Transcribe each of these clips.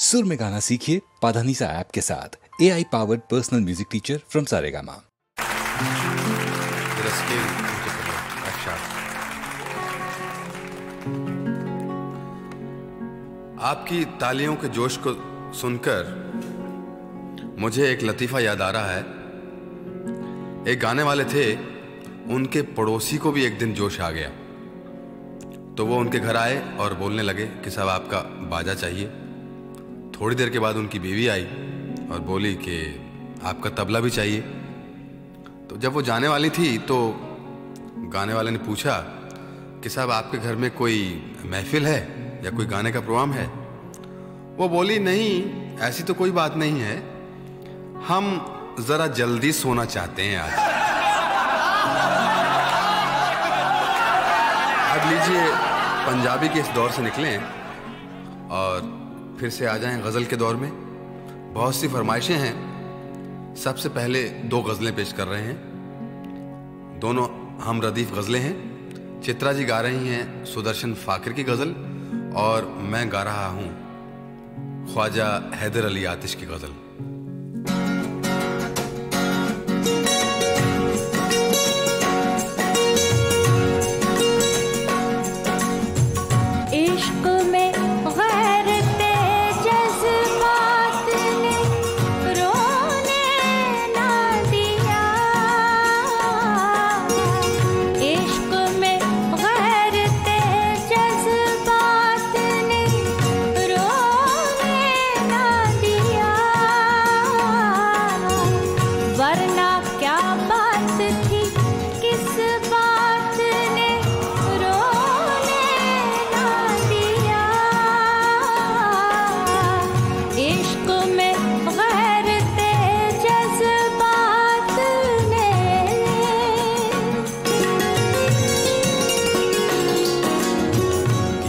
सुर में गाना सीखिए पाधानीसा ऐप के साथ। AI powered personal music teacher from Saregama. आपकी तालियों के जोश को सुनकर मुझे एक लतीफ़ा याद आ रहा है। एक गाने वाले थे, उनके पड़ोसी को भी एक दिन जोश आ गया, तो वो उनके घर आए और बोलने लगे कि साहब आपका बाजा चाहिए। थोड़ी देर के बाद उनकी बीवी आई और बोली कि आपका तबला भी चाहिए। तो जब वो जाने वाली थी तो गाने वाले ने पूछा कि साहब आपके घर में कोई महफिल है या कोई गाने का प्रोग्राम है? वो बोली नहीं, ऐसी तो कोई बात नहीं है, हम जरा जल्दी सोना चाहते हैं आज। अब लीजिए, पंजाबी के इस दौर से निकलें और फिर से आ जाएं गज़ल के दौर में। बहुत सी फरमाइशें हैं। सबसे पहले दो गज़लें पेश कर रहे हैं। दोनों हम रदीफ गज़लें हैं। चित्रा जी गा रही हैं सुदर्शन फाकिर की गज़ल और मैं गा रहा हूँ ख्वाजा हैदर अली आतिश की गज़ल।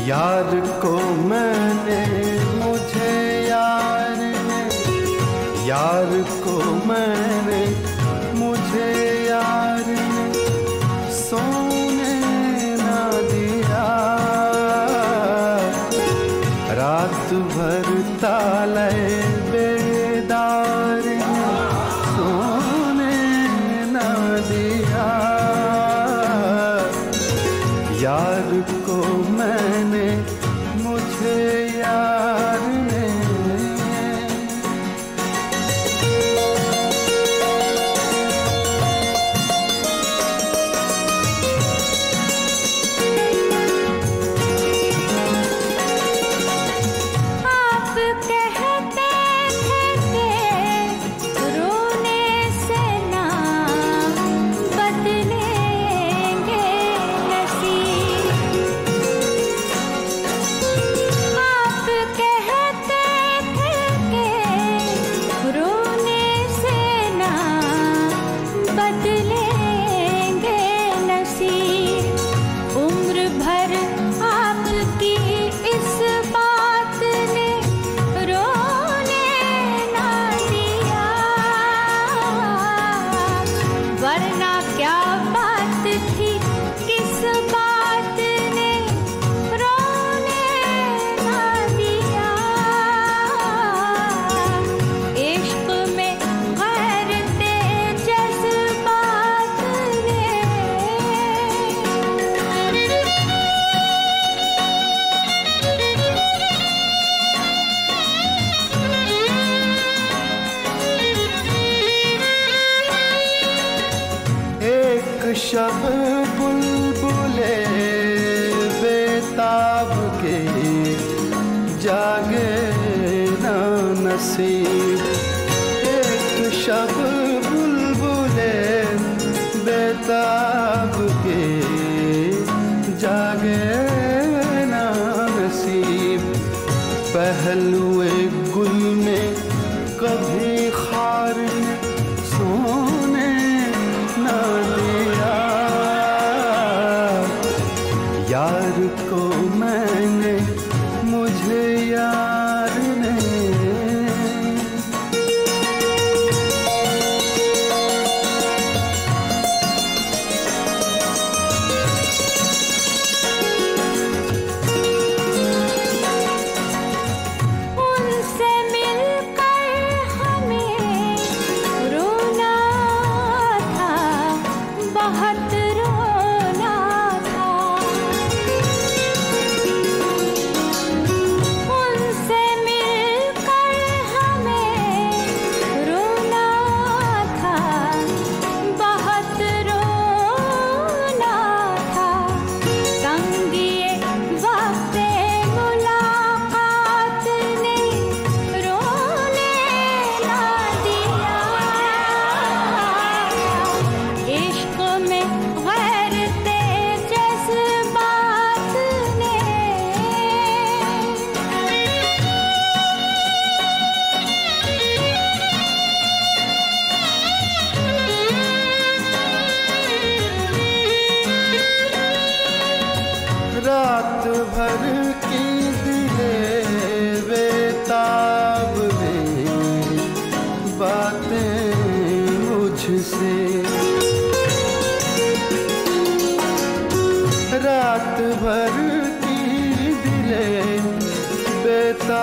यार को मैंने, मुझे यार ने, यार को मैंने, मुझे यार ने सोने ना दिया। रात भर ताले बेदार ने सोने ना दिया। यार को मैंने, मुझे यार ने। आप कहते थे कि रोने से ना बदलेंगे नसीब। आप कहते थे कि रोने से ना बदलेंगे नसीब। उम्र भर आपकी इस बात ने रोने ना दिया। वरना क्या बात थी, किस बात ने रोने ना दिया। इश्क में गैरते जज्बात ने। एक शब बुलबुले बेताब के जागे ना नसीब। एक शब बुलबुले बेताब के जागे ना नसीब। पहलुए गुल में कभी खार ने सोने ना दिया। यार को मैंने, मुझे यार ने। उनसे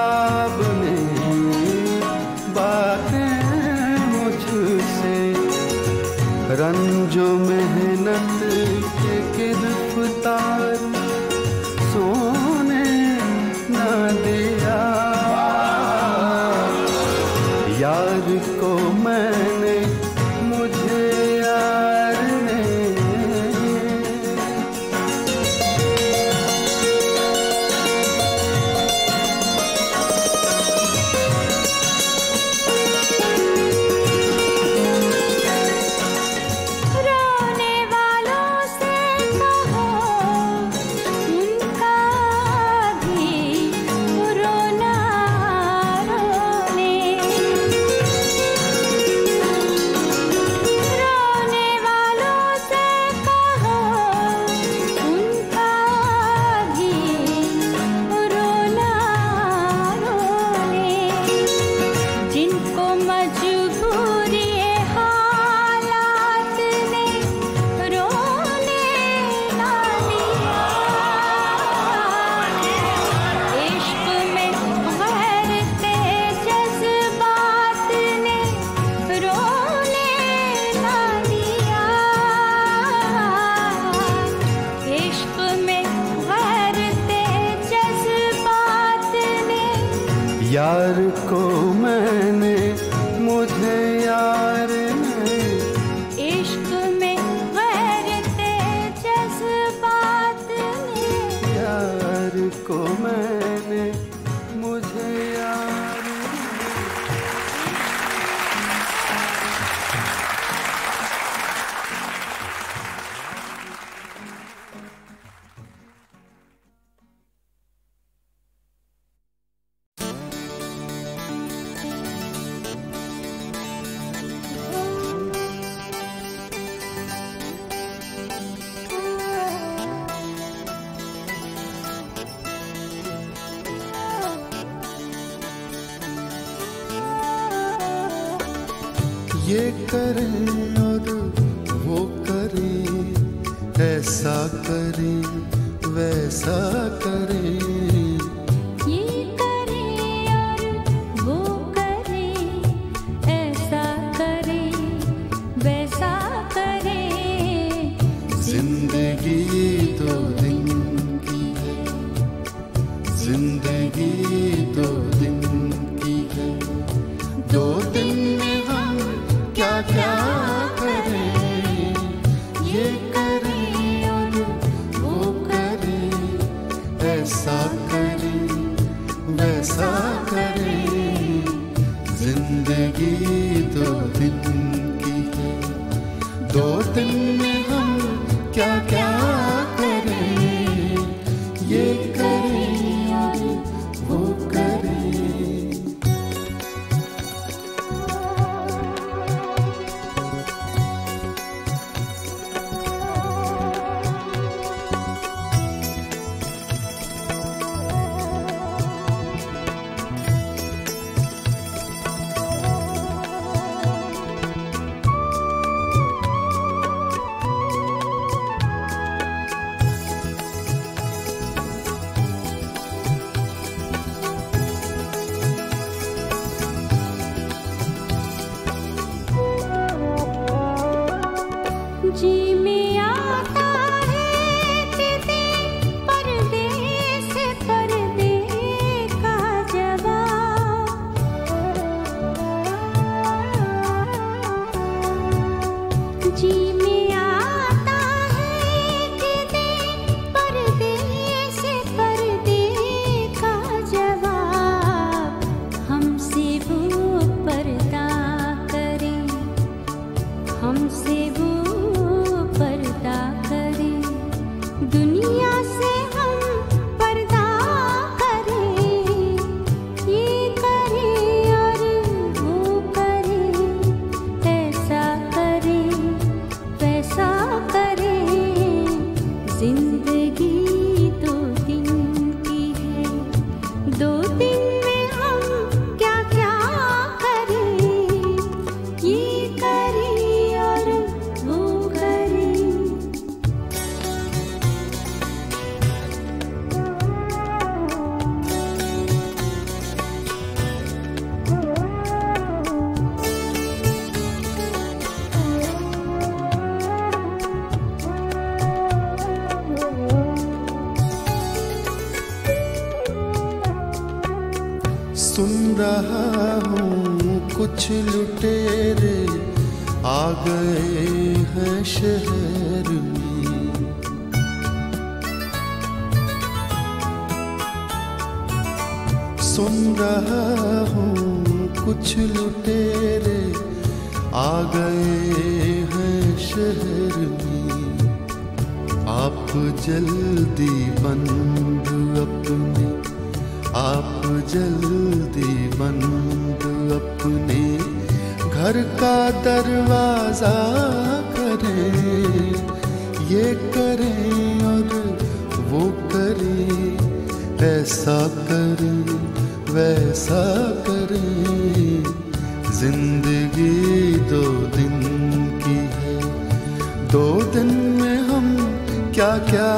ख्वाब ने बातें मुझसे, रंजो मेहनत के गिरफ्तार सोने न दिया। यार को मैंने, मुझे यार ने, रोने वालों से कहो उनका भी रोना रोने। रोने वालों से कहो उनका भी रोना रोने। जिनको मजबूरी हालात ने रोने ना दिया। इश्क में गैरते जज्बात ने रोने ना दिया। इश्क में गैरते जज्बात ने, यार को मैंने, मुझे यार ने, इश्क में गैरते जज्बात ने। यार को मैंने, मुझे यार ने। ये करें और वो करें, ऐसा करें वैसा करें। ये करे और वो करे, ऐसा करे वैसा करे। जिंदगी दो दिन की है, जिंदगी दो दिन की है। 2 दिन में हम क्या क्या करें। ये करें और वो करें, ऐसा करें वैसा करें। जिंदगी 2 दिन की है, 2 दिन में हम क्या क्या करें। ये करें और वो करें। सुन रहा हूँ कुछ लुटेरे आ गए हैं शहर में। सुन रहा हूँ कुछ लुटेरे आ गए हैं शहर में। आप जल्दी बंद अपने, आप जल्दी बंद अपने घर का दरवाजा करें। ये करें और वो करें, ऐसा करें वैसा करें। जिंदगी 2 दिन की है, 2 दिन में हम क्या क्या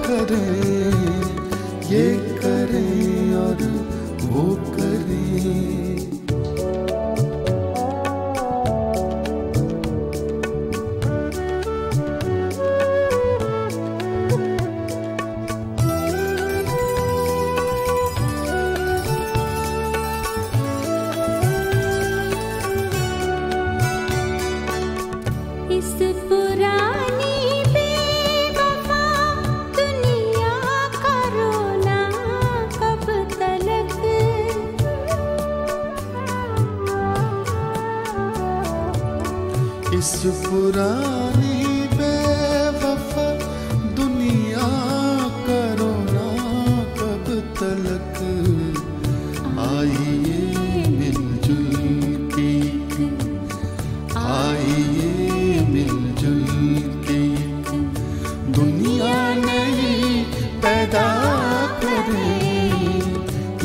करें। ये करें और वो करें। इस पुरानी बेवफा दुनिया का रोना कब तलक। आइए मिलजुल के, आइए मिलजुल के दुनिया नई पैदा करें।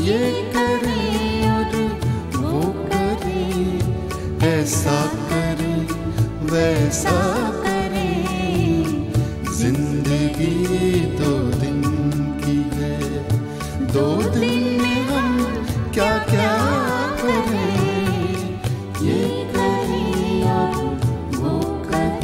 ये करें और वो करें, ऐसा वैसा करें। जिंदगी 2 दिन की है, 2 दिन में हम क्या क्या करें। ये करें और वो करें।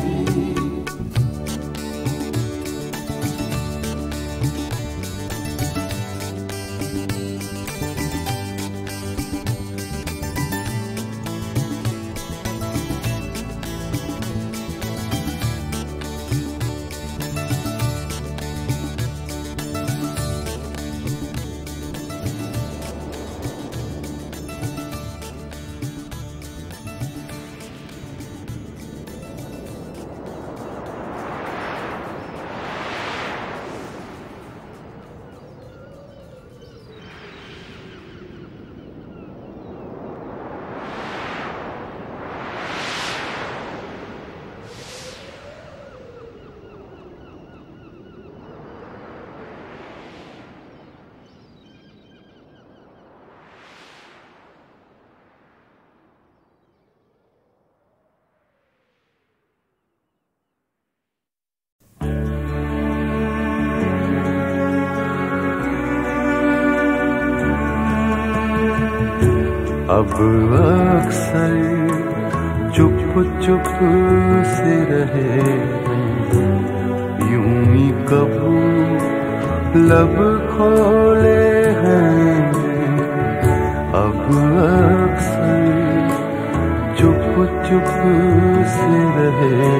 अब अक्सर चुप चुप से रहे, यूं ही कबू लब खोले हैं। अब अक्सर चुप चुप से रहे,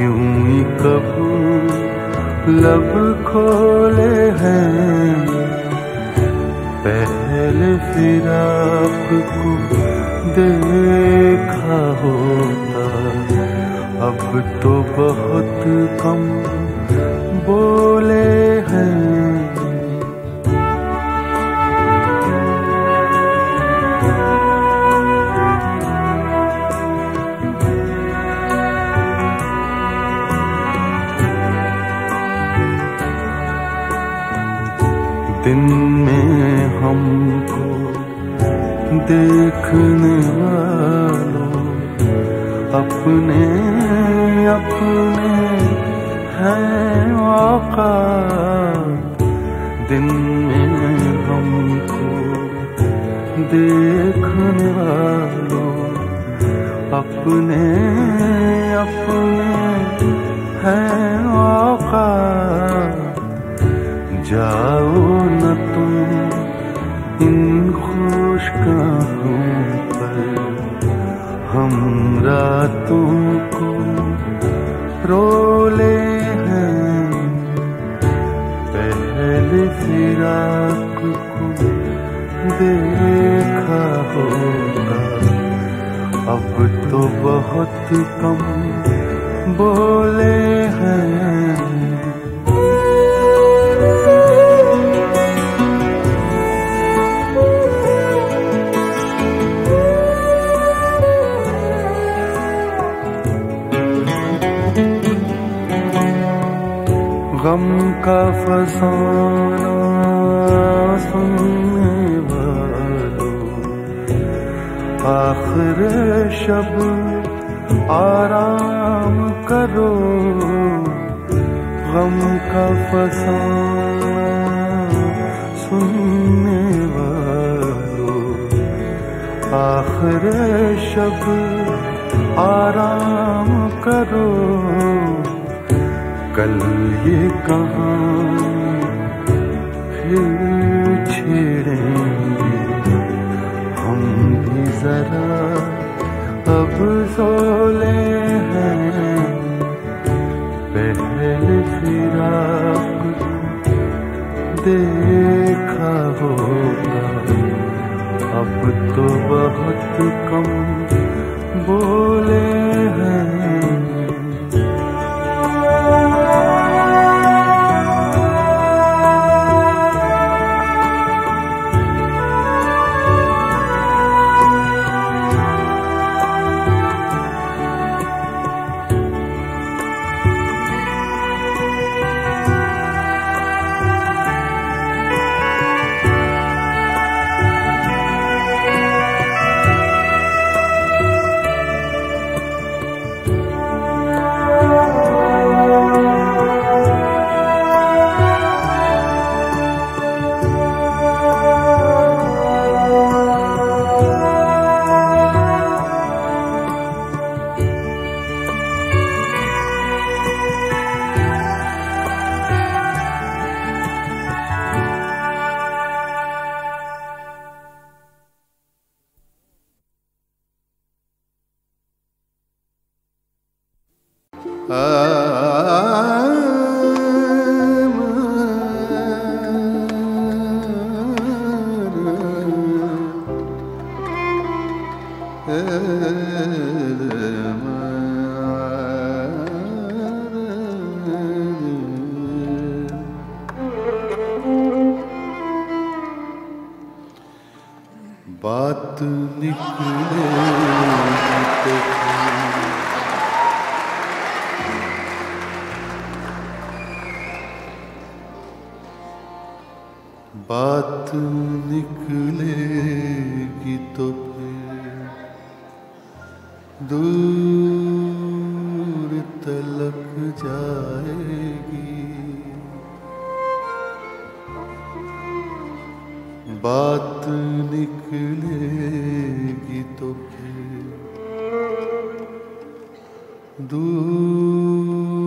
यूं ही कबू लब खोले हैं। पहले फिराक को देखा होता, अब तो बहुत कम बोले हैं। दिन में हमको देखने वालों अपने अपने हैं औकात। दिन में हमको देखने वालों अपने अपने हैं औकात। जाओ न तुम इन खुशगाहों पर हम रातों को रोले हैं। पहले फिराक को देखा होगा, अब तो बहुत कम बोले हैं। गम का फसाना सुनने वालों, आखिर शब आराम करो। गम का फसाना सुनने वालों, आखिर शब आराम करो। कल ये कहानी फिर छेड़ेंगे हम भी जरा, अब सोले हैं। पहले फिराक देखा होगा, अब तो बहुत कम बोले हैं। बात निकले तो बात निकलेगी तो फिर दूर तलक जाएगी। बात निकलेगी तो फिर दूर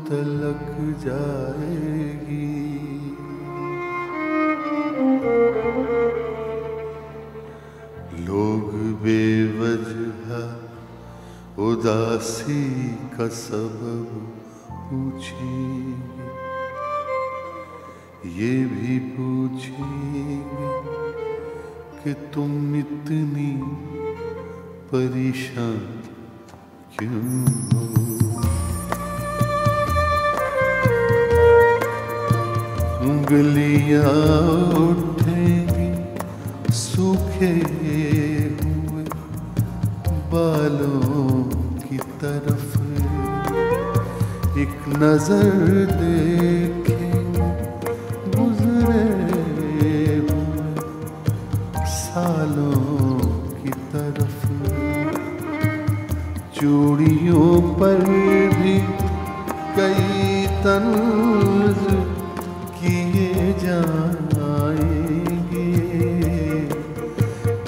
तलक जाएगी। लोग बेवजह उदासी का सबब पूछेंगे, ये भी पूछेंगे कि तुम इतनी परेशान क्यों हो। उंगलियां उठेंगी सूखे हुए बालों की तरफ, एक नजर देखेंगे गुजरे हुए सालों की तरफ। चूड़ियों पर भी कई तंज किए जाएंगे,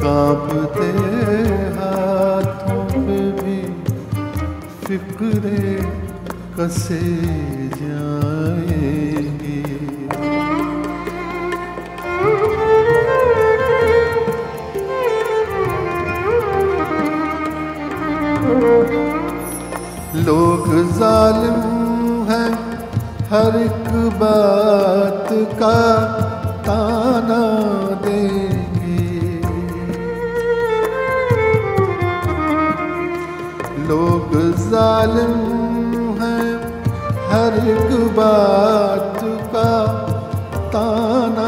कांपते हाथों पे भी फिक्रे कसे जाएंगे। जालिम है, हर एक बात का ताना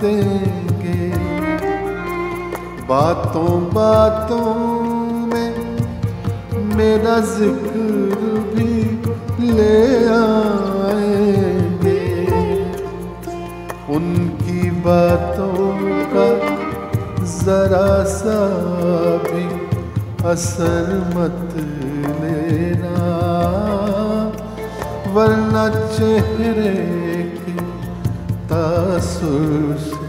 देंगे। बातों बातों में मेरा जिक्र भी ले आएंगे। उनकी बातों का जरा सा भी असर मत लेना, वरना चेहरे के तासुर से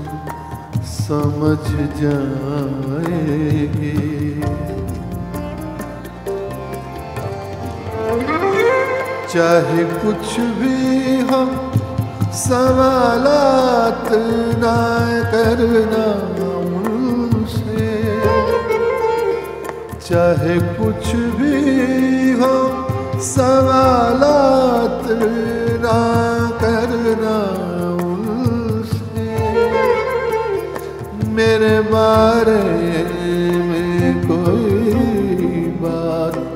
समझ जाएंगे। चाहे कुछ भी हो सवालात ना करना उनसे, चाहे कुछ भी हो सवालात ना करना उनसे। मेरे बारे में कोई बात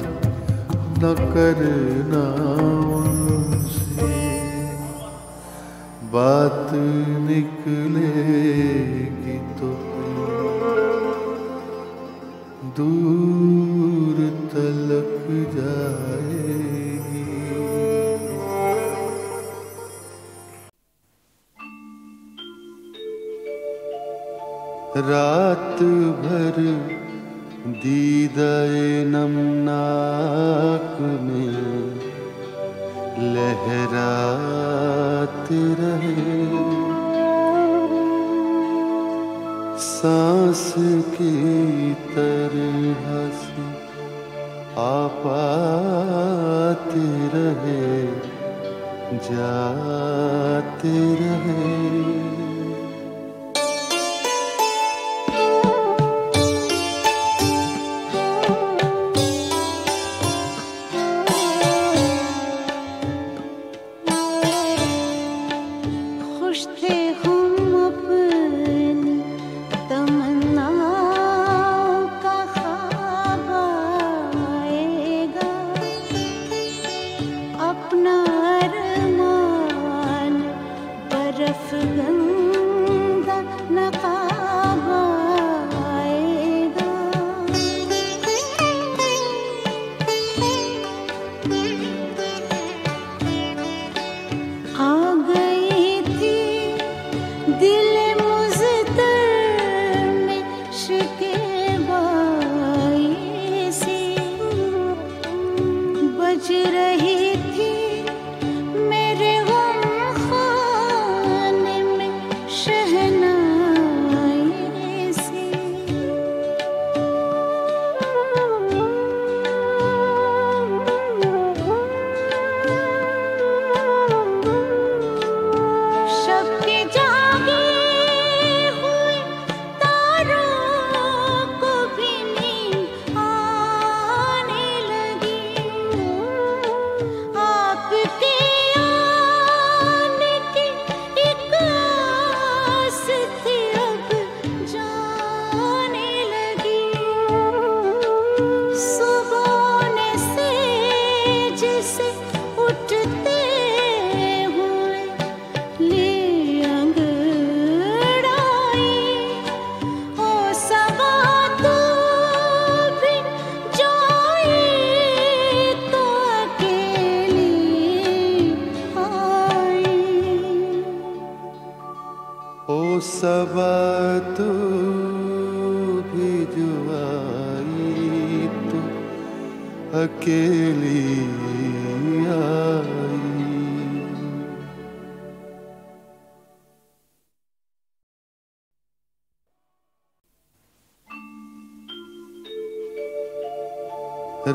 न करना उनसे, बात निकलेगी तो दूर तलक जाएगी। रात भर दीदाए नमनाक में लहराते रहे, सांस की तरह से आपाते रहे, जाते रहे। सबा तो भी जो आई तो अकेली आई।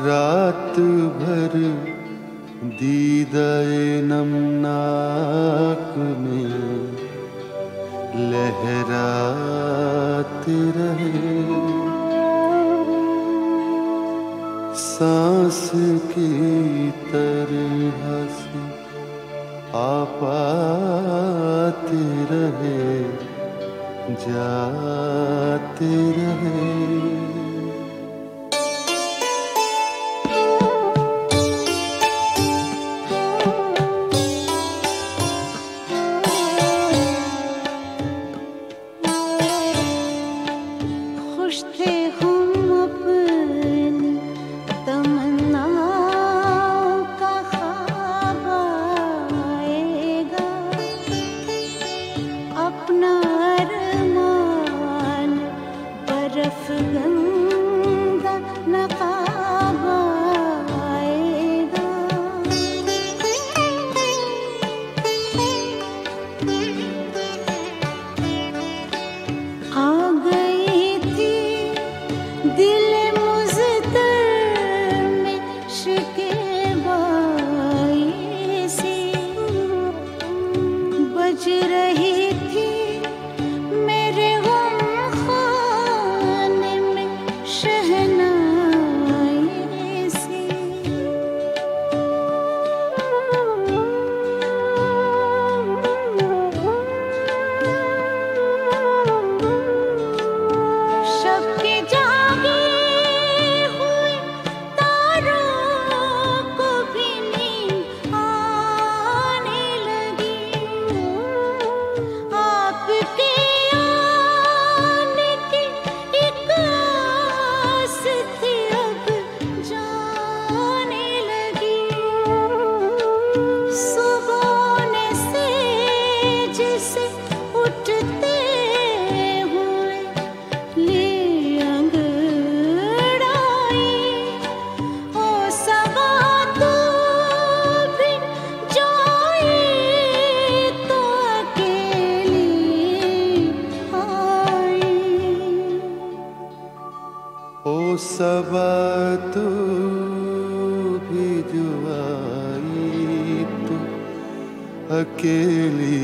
रात भर दीदाए नमनाक में लहराते रहे, सांस की तरह से आपाते रहे, जाते रहे। खुश थे हम अपनी तमन्नाओं का ख्वाब आएगा, अपना अरमान बर्फ गंगा नकाब आएगा। आ गई थी दिल मुज़्तर में शिकवाई सी, बज रही थी मेरे गम खाने में शहनाई सी। शब के जागे हुए तारों को भी नींद आने लगी, आपके आने की एक आस थी अब जाने लगी। सुबह से जिसे उठते हुए ले अंगड़ाई, ओ सबा तू भी जाए तो अकेली आई। ओ सबा तू भी जो आई तो अकेली